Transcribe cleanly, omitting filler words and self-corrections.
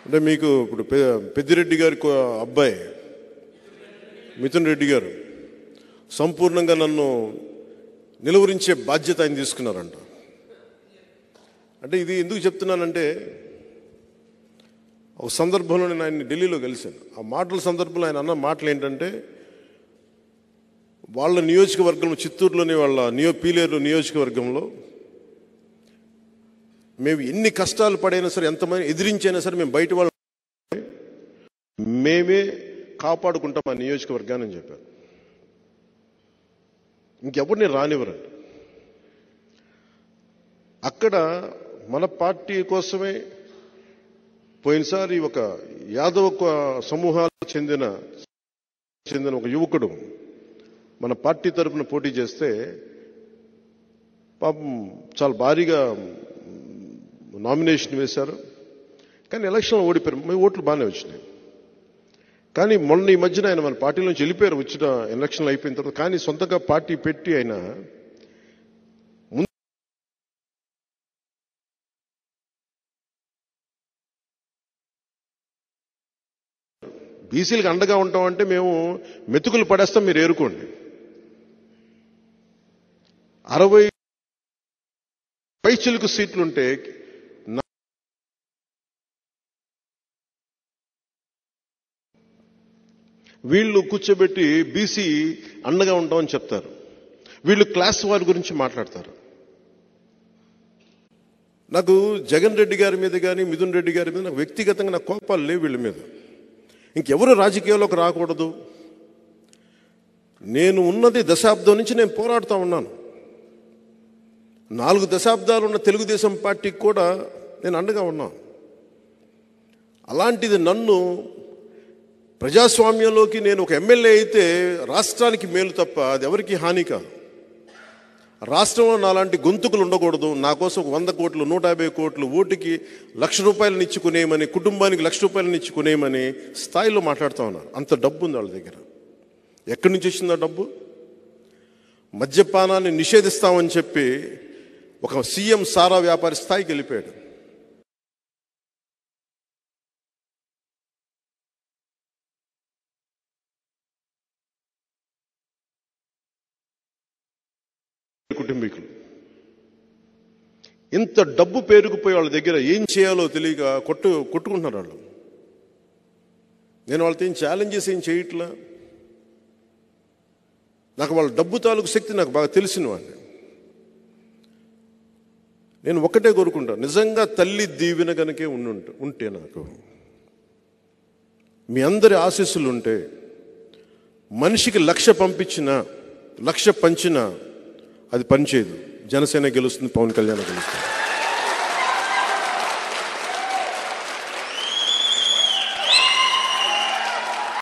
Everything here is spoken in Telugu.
అంటే మీకు ఇప్పుడు పెద్దిరెడ్డి గారి అబ్బాయి మిథున్ రెడ్డి గారు సంపూర్ణంగా నన్ను నిలువరించే బాధ్యత ఆయన తీసుకున్నారంట. అంటే ఇది ఎందుకు చెప్తున్నానంటే, ఒక సందర్భంలో నేను ఆయన్ని ఢిల్లీలో కలిశాను. ఆ మాటల సందర్భంలో ఆయన అన్న మాటలు ఏంటంటే, వాళ్ళ నియోజకవర్గం చిత్తూరులోని వాళ్ళ పీలేరు నియోజకవర్గంలో మేము ఎన్ని కష్టాలు పడైనా సరే, ఎంతమంది ఎదిరించైనా సరే మేము బయట వాళ్ళు మేమే కాపాడుకుంటాం ఆ నియోజకవర్గాన్ని అని చెప్పారు. ఇంకెవరిని రానివ్వరండి. అక్కడ మన పార్టీ కోసమే పోయినసారి ఒక యాదవ సమూహాలకు చెందిన ఒక యువకుడు మన పార్టీ తరఫున పోటీ చేస్తే పాపం చాలా భారీగా నామినేషన్ వేశారు. కానీ ఎలక్షన్లో ఓడిపోయారు. మీ ఓట్లు బాగానే వచ్చినాయి. కానీ మొన్న ఈ మధ్యన ఆయన మన పార్టీ నుంచి వెళ్ళిపోయారు వచ్చిన ఎలక్షన్లు అయిపోయిన తర్వాత. కానీ సొంతంగా పార్టీ పెట్టి ఆయన బీసీలకు అండగా ఉంటామంటే మేము మెతుకులు పడేస్తాం, మీరు ఏరుకోండి. 60 పైచిలుకు సీట్లుంటే వీళ్ళు కూర్చోబెట్టి బీసీ అండగా ఉంటామని చెప్తారు. వీళ్ళు క్లాస్ వారి గురించి మాట్లాడతారు. నాకు జగన్ రెడ్డి గారి మీద కానీ మిథున్ రెడ్డి గారి మీద నాకు వ్యక్తిగతంగా నాకు కోపాలు లేవు వీళ్ళ మీద. ఇంకెవరు రాజకీయాల్లోకి రాకూడదు. నేను ఉన్నది దశాబ్దం నుంచి నేను పోరాడుతూ ఉన్నాను. 4 దశాబ్దాలు ఉన్న తెలుగుదేశం పార్టీకి కూడా నేను అండగా ఉన్నాను. అలాంటిది నన్ను ప్రజాస్వామ్యంలోకి నేను ఒక ఎమ్మెల్యే అయితే రాష్ట్రానికి మేలు తప్ప అది ఎవరికి హాని కాదు. రాష్ట్రంలో నాలాంటి గొంతుకులు ఉండకూడదు. నా కోసం 100 కోట్లు 150 కోట్లు ఓటుకి ₹1,00,000 ఇచ్చుకునేయమని, కుటుంబానికి ₹1,00,000 ఇచ్చుకునేయమని స్థాయిలో మాట్లాడుతూ ఉన్నారు. అంత డబ్బు ఉంది వాళ్ళ దగ్గర. ఎక్కడి నుంచి వచ్చింది ఆ డబ్బు? మద్యపానాన్ని నిషేధిస్తామని చెప్పి ఒక సీఎం సారా వ్యాపారి స్థాయికి వెళ్ళిపోయాడు. కుటుంబీకులు ఇంత డబ్బు పేరుకుపోయి వాళ్ళ దగ్గర ఏం చేయాలో తెలియక కొట్టుకుంటున్నారు వాళ్ళు. నేను వాళ్ళతో ఏం ఛాలెంజ్ చేసి ఏం చేయట్లా. నాకు వాళ్ళ డబ్బు తాలూకు శక్తి నాకు బాగా తెలిసిన వాడిని. నేను ఒక్కటే కోరుకుంటాను, నిజంగా తల్లి దీవెన కనుకే ఉంటే నాకు మీ అందరి ఆశీస్సులు ఉంటే మనిషికి 1,00,000 పంపించినా 1,00,000 పంచినా అది పనిచేయదు. జనసేన గెలుస్తుంది, పవన్ కళ్యాణ్ గెలుస్తుంది.